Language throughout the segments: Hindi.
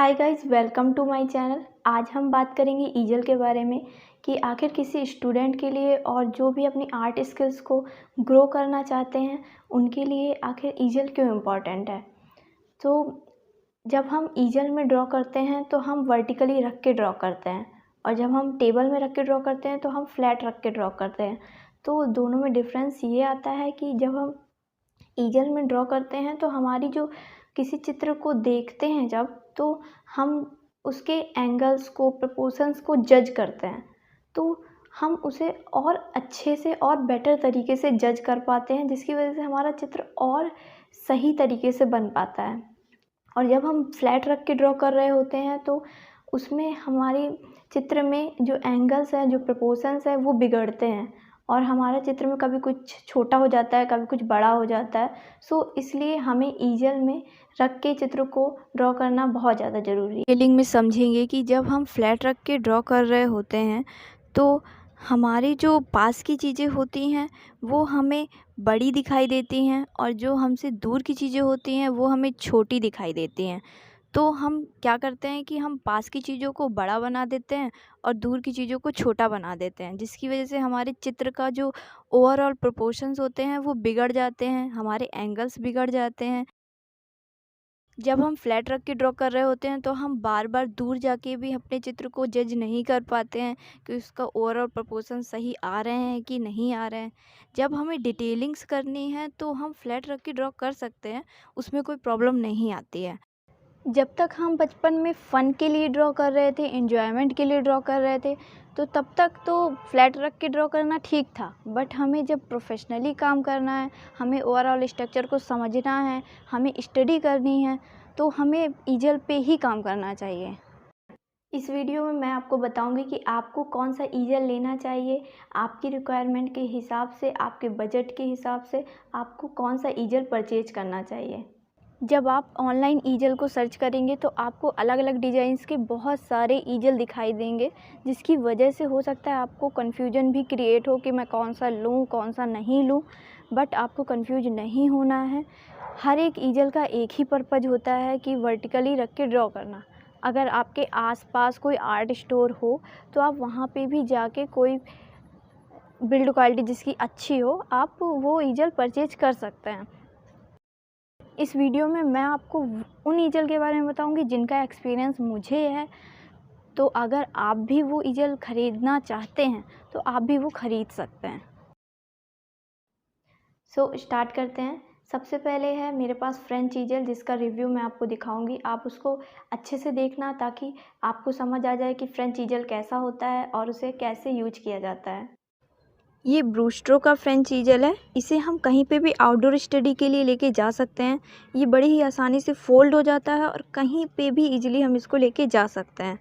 Hi guys, welcome to my channel. आज हम बात करेंगे ईजल के बारे में कि आखिर किसी स्टूडेंट के लिए और जो भी अपनी आर्ट स्किल्स को ग्रो करना चाहते हैं उनके लिए आखिर ईजल क्यों इम्पॉर्टेंट है। तो जब हम ईजल में ड्रॉ करते हैं तो हम वर्टिकली रख के ड्रॉ करते हैं, और जब हम टेबल में रख के ड्रॉ करते हैं तो हम फ्लैट रख के ड्रॉ करते हैं। तो दोनों में डिफरेंस ये आता है कि जब हम ईजल में ड्रॉ करते हैं तो हमारी जो किसी चित्र को देखते हैं तो हम उसके एंगल्स को, प्रोपोर्शंस को जज करते हैं, तो हम उसे और अच्छे से और बेटर तरीके से जज कर पाते हैं, जिसकी वजह से हमारा चित्र और सही तरीके से बन पाता है। और जब हम फ्लैट रख के ड्रॉ कर रहे होते हैं तो उसमें हमारे चित्र में जो एंगल्स हैं, जो प्रोपोर्शंस हैं, वो बिगड़ते हैं और हमारा चित्र में कभी कुछ छोटा हो जाता है, कभी कुछ बड़ा हो जाता है। इसलिए हमें ईजल में रख के चित्र को ड्रॉ करना बहुत ज़्यादा ज़रूरी है। डिटेलिंग में समझेंगे कि जब हम फ्लैट रख के ड्रॉ कर रहे होते हैं तो हमारी जो पास की चीज़ें होती हैं वो हमें बड़ी दिखाई देती हैं, और जो हमसे दूर की चीज़ें होती हैं वो हमें छोटी दिखाई देती हैं। तो हम क्या करते हैं कि हम पास की चीज़ों को बड़ा बना देते हैं और दूर की चीज़ों को छोटा बना देते हैं, जिसकी वजह से हमारे चित्र का जो ओवरऑल प्रोपोर्शंस होते हैं वो बिगड़ जाते हैं, हमारे एंगल्स बिगड़ जाते हैं। जब हम फ्लैट रख के ड्रॉ कर रहे होते हैं तो हम बार बार दूर जाके भी अपने चित्र को जज नहीं कर पाते हैं कि उसका ओवरऑल प्रोपोर्शन सही आ रहे हैं कि नहीं आ रहे हैं। जब हमें डिटेलिंग्स करनी है तो हम फ्लैट रख के ड्रॉ कर सकते हैं, उसमें कोई प्रॉब्लम नहीं आती है। जब तक हम बचपन में फ़न के लिए ड्रॉ कर रहे थे, एन्जॉयमेंट के लिए ड्रॉ कर रहे थे, तो तब तक तो फ्लैट रख के ड्रॉ करना ठीक था। बट हमें जब प्रोफेशनली काम करना है, हमें ओवरऑल स्ट्रक्चर को समझना है, हमें स्टडी करनी है, तो हमें ईजल पे ही काम करना चाहिए। इस वीडियो में मैं आपको बताऊंगी कि आपको कौन सा ईजल लेना चाहिए, आपकी रिक्वायरमेंट के हिसाब से, आपके बजट के हिसाब से आपको कौन सा ईजल परचेज करना चाहिए। जब आप ऑनलाइन ईजल को सर्च करेंगे तो आपको अलग अलग डिज़ाइंस के बहुत सारे ईजल दिखाई देंगे, जिसकी वजह से हो सकता है आपको कन्फ्यूजन भी क्रिएट हो कि मैं कौन सा लूँ, कौन सा नहीं लूँ। बट आपको कन्फ्यूज नहीं होना है। हर एक ईजल का एक ही पर्पज़ होता है कि वर्टिकली रख के ड्रॉ करना। अगर आपके आसपास कोई आर्ट स्टोर हो तो आप वहाँ पे भी जाके कोई बिल्ड क्वालिटी जिसकी अच्छी हो, आप वो ईजल परचेज कर सकते हैं। इस वीडियो में मैं आपको उन ईजल के बारे में बताऊंगी जिनका एक्सपीरियंस मुझे है। तो अगर आप भी वो ईजल ख़रीदना चाहते हैं तो आप भी वो ख़रीद सकते हैं। स्टार्ट करते हैं। सबसे पहले है मेरे पास फ्रेंच ईजल, जिसका रिव्यू मैं आपको दिखाऊंगी। आप उसको अच्छे से देखना ताकि आपको समझ आ जाए कि फ्रेंच ईजल कैसा होता है और उसे कैसे यूज किया जाता है। ये ब्रूस्टरो का फ्रेंच ईजल है। इसे हम कहीं पे भी आउटडोर स्टडी के लिए लेके जा सकते हैं। ये बड़ी ही आसानी से फोल्ड हो जाता है और कहीं पे भी इजीली हम इसको लेके जा सकते हैं।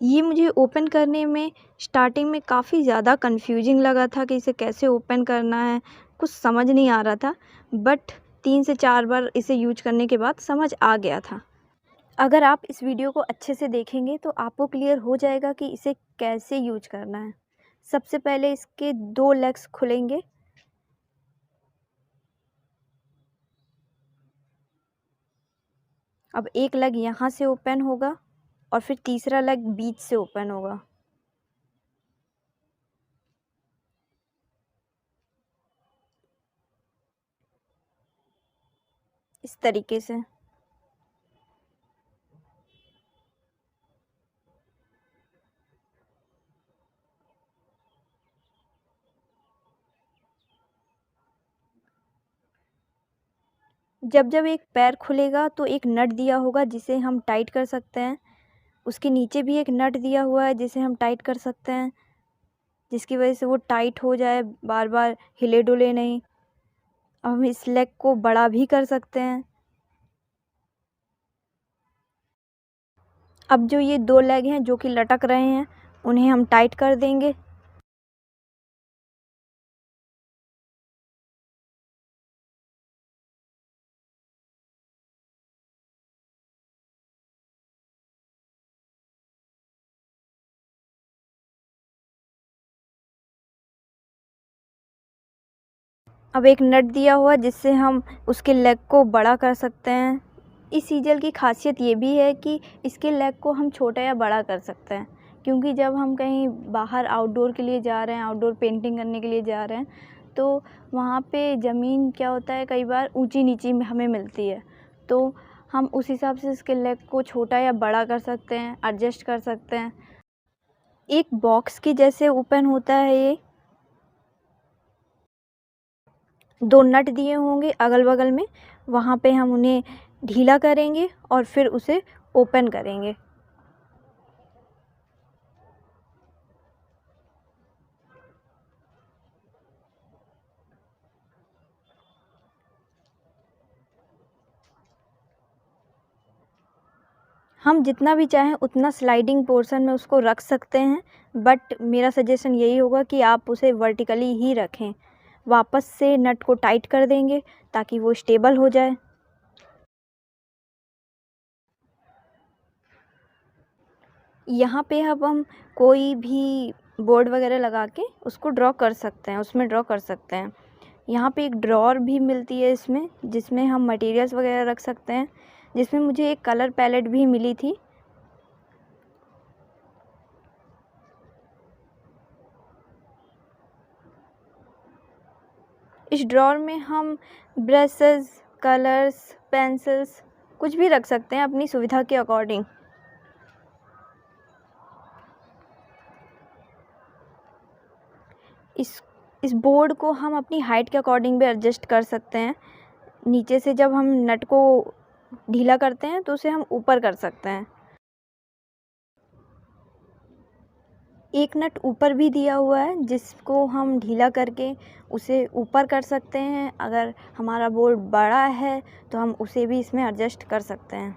ये मुझे ओपन करने में स्टार्टिंग में काफ़ी ज़्यादा कंफ्यूजिंग लगा था कि इसे कैसे ओपन करना है, कुछ समझ नहीं आ रहा था। बट 3 से 4 बार इसे यूज करने के बाद समझ आ गया था। अगर आप इस वीडियो को अच्छे से देखेंगे तो आपको क्लियर हो जाएगा कि इसे कैसे यूज करना है। सबसे पहले इसके 2 लेग्स खुलेंगे। अब एक लेग यहाँ से ओपन होगा और फिर तीसरा लेग बीच से ओपन होगा। इस तरीके से। जब जब एक पैर खुलेगा तो एक नट दिया होगा जिसे हम टाइट कर सकते हैं। उसके नीचे भी एक नट दिया हुआ है जिसे हम टाइट कर सकते हैं, जिसकी वजह से वो टाइट हो जाए, बार बार हिले डुले नहीं। अब हम इस लेग को बड़ा भी कर सकते हैं। अब जो ये 2 लेग हैं जो कि लटक रहे हैं, उन्हें हम टाइट कर देंगे। अब एक नट दिया हुआ जिससे हम उसके लेग को बड़ा कर सकते हैं। इस ईजल की ख़ासियत ये भी है कि इसके लेग को हम छोटा या बड़ा कर सकते हैं, क्योंकि जब हम कहीं बाहर आउटडोर के लिए जा रहे हैं, आउटडोर पेंटिंग करने के लिए जा रहे हैं, तो वहाँ पे ज़मीन क्या होता है, कई बार ऊँची-नीची में हमें मिलती है। तो हम उस हिसाब से इसके लेग को छोटा या बड़ा कर सकते हैं, एडजस्ट कर सकते हैं। एक बॉक्स के जैसे ओपन होता है ये। 2 नट दिए होंगे अगल-बगल में, वहाँ पे हम उन्हें ढीला करेंगे और फिर उसे ओपन करेंगे। हम जितना भी चाहें उतना स्लाइडिंग पोर्शन में उसको रख सकते हैं, बट मेरा सजेशन यही होगा कि आप उसे वर्टिकली ही रखें। वापस से नट को टाइट कर देंगे ताकि वो स्टेबल हो जाए। यहाँ पे अब हम कोई भी बोर्ड वगैरह लगा के उसको ड्रॉ कर सकते हैं, उसमें ड्रॉ कर सकते हैं। यहाँ पे एक ड्रॉअर भी मिलती है इसमें, जिसमें हम मटेरियल्स वगैरह रख सकते हैं, जिसमें मुझे एक कलर पैलेट भी मिली थी। इस ड्रॉअर में हम ब्रशेस, कलर्स, पेंसिल्स कुछ भी रख सकते हैं अपनी सुविधा के अकॉर्डिंग। इस बोर्ड को हम अपनी हाइट के अकॉर्डिंग भी एडजस्ट कर सकते हैं। नीचे से जब हम नट को ढीला करते हैं तो उसे हम ऊपर कर सकते हैं। एक नट ऊपर भी दिया हुआ है जिसको हम ढीला करके उसे ऊपर कर सकते हैं। अगर हमारा बोर्ड बड़ा है तो हम उसे भी इसमें एडजस्ट कर सकते हैं।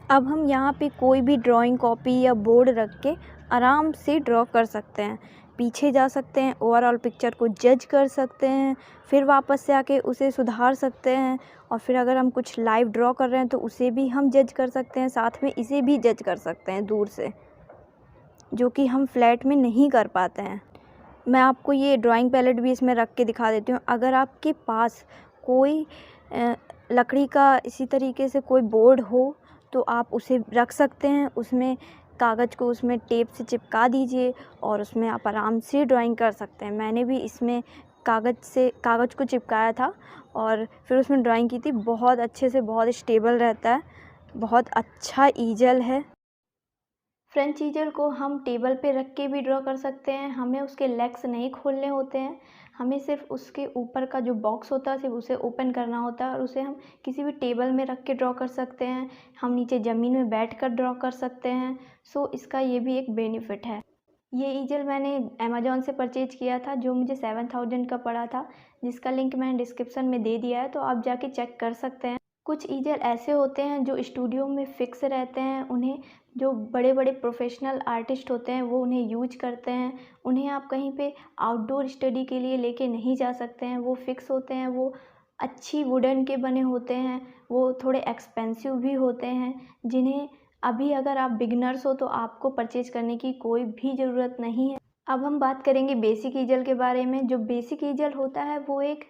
अब हम यहाँ पे कोई भी ड्राइंग कॉपी या बोर्ड रख के आराम से ड्रॉ कर सकते हैं। पीछे जा सकते हैं, ओवरऑल पिक्चर को जज कर सकते हैं, फिर वापस से आके उसे सुधार सकते हैं, और फिर अगर हम कुछ लाइव ड्रॉ कर रहे हैं तो उसे भी हम जज कर सकते हैं, साथ में इसे भी जज कर सकते हैं दूर से, जो कि हम फ्लैट में नहीं कर पाते हैं। मैं आपको ये ड्राइंग पैलेट भी इसमें रख के दिखा देती हूँ। अगर आपके पास कोई लकड़ी का इसी तरीके से कोई बोर्ड हो तो आप उसे रख सकते हैं। उसमें कागज़ को उसमें टेप से चिपका दीजिए और उसमें आप आराम से ड्राइंग कर सकते हैं। मैंने भी इसमें कागज़ को चिपकाया था और फिर उसमें ड्राइंग की थी। बहुत अच्छे से, बहुत स्टेबल रहता है, बहुत अच्छा ईजल है। फ्रेंच ईजल को हम टेबल पे रख के भी ड्रॉ कर सकते हैं। हमें उसके लेग्स नहीं खोलने होते हैं, हमें सिर्फ उसके ऊपर का जो बॉक्स होता है सिर्फ उसे ओपन करना होता है और उसे हम किसी भी टेबल में रख के ड्रॉ कर सकते हैं। हम नीचे ज़मीन में बैठकर ड्रॉ कर सकते हैं। सो इसका ये भी एक बेनिफिट है। ये ईजल मैंने अमेज़ॉन से परचेज किया था, जो मुझे 7000 का पड़ा था, जिसका लिंक मैंने डिस्क्रिप्शन में दे दिया है, तो आप जाके चेक कर सकते हैं। कुछ ईजल ऐसे होते हैं जो स्टूडियो में फ़िक्स रहते हैं, उन्हें जो बड़े बड़े प्रोफेशनल आर्टिस्ट होते हैं वो उन्हें यूज करते हैं। उन्हें आप कहीं पे आउटडोर स्टडी के लिए लेके नहीं जा सकते हैं, वो फ़िक्स होते हैं, वो अच्छी वुडन के बने होते हैं, वो थोड़े एक्सपेंसिव भी होते हैं, जिन्हें अभी अगर आप बिगिनर्स हो तो आपको परचेज करने की कोई भी ज़रूरत नहीं है। अब हम बात करेंगे बेसिक ईजल के बारे में। जो बेसिक ईजल होता है वो एक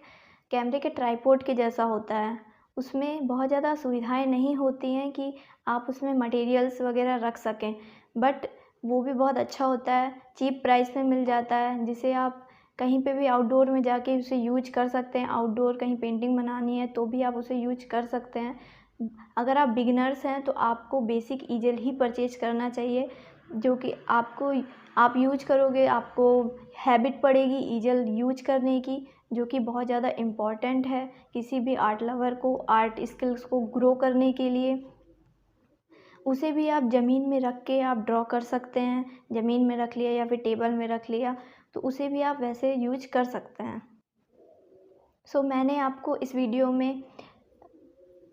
कैमरे के ट्राइपॉड के जैसा होता है। उसमें बहुत ज़्यादा सुविधाएं नहीं होती हैं कि आप उसमें मटेरियल्स वगैरह रख सकें, बट वो भी बहुत अच्छा होता है, चीप प्राइस में मिल जाता है, जिसे आप कहीं पे भी आउटडोर में जाके उसे यूज कर सकते हैं। आउटडोर कहीं पेंटिंग बनानी है तो भी आप उसे यूज कर सकते हैं। अगर आप बिगिनर्स हैं तो आपको बेसिक ईजल ही परचेज करना चाहिए, जो कि आप यूज करोगे, आपको हैबिट पड़ेगी ईजल यूज करने की, जो कि बहुत ज़्यादा इम्पॉर्टेंट है किसी भी आर्ट लवर को आर्ट स्किल्स को ग्रो करने के लिए। उसे भी आप ज़मीन में रख के आप ड्रॉ कर सकते हैं। ज़मीन में रख लिया या फिर टेबल में रख लिया, तो उसे भी आप वैसे यूज कर सकते हैं। सो मैंने आपको इस वीडियो में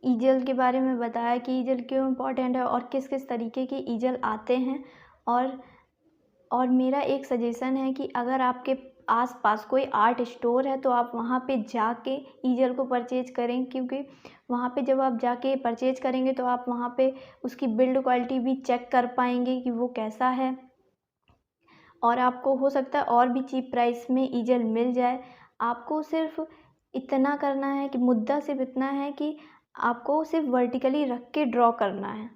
ईजल के बारे में बताया कि ईजल क्यों इम्पोर्टेंट है और किस किस तरीके के ईजल आते हैं। और मेरा एक सजेशन है कि अगर आपके आस-पास कोई आर्ट स्टोर है तो आप वहाँ पे जाके ईजल को परचेज करें, क्योंकि वहाँ पे जब आप जाके परचेज करेंगे तो आप वहाँ पे उसकी बिल्ड क्वालिटी भी चेक कर पाएंगे कि वो कैसा है, और आपको हो सकता है और भी चीप प्राइस में ईजल मिल जाए। आपको सिर्फ इतना करना है कि मुद्दा सिर्फ इतना है कि आपको सिर्फ वर्टिकली रख के ड्रॉ करना है,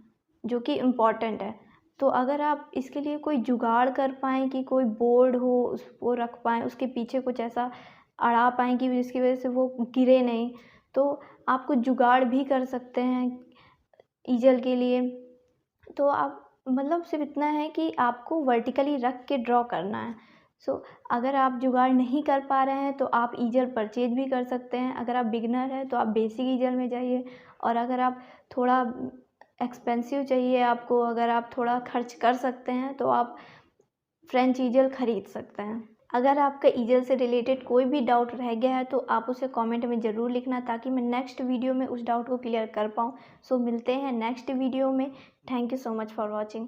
जो कि इम्पॉर्टेंट है। तो अगर आप इसके लिए कोई जुगाड़ कर पाएँ कि कोई बोर्ड हो उसको रख पाएँ, उसके पीछे कुछ ऐसा अड़ा पाएँ कि जिसकी वजह से वो गिरे नहीं, तो आप कुछ जुगाड़ भी कर सकते हैं ईज़ल के लिए। तो आप मतलब सिर्फ इतना है कि आपको वर्टिकली रख के ड्रॉ करना है। अगर आप जुगाड़ नहीं कर पा रहे हैं तो आप ईज़ल परचेज़ भी कर सकते हैं। अगर आप बिगिनर हैं तो आप बेसिक ईज़ल में जाइए, और अगर आप थोड़ा एक्सपेंसिव चाहिए आपको, अगर आप थोड़ा खर्च कर सकते हैं तो आप फ्रेंच ईज़ल खरीद सकते हैं। अगर आपका ईज़ल से रिलेटेड कोई भी डाउट रह गया है तो आप उसे कमेंट में ज़रूर लिखना, ताकि मैं नेक्स्ट वीडियो में उस डाउट को क्लियर कर पाऊँ। मिलते हैं नेक्स्ट वीडियो में। Thank you so much for watching.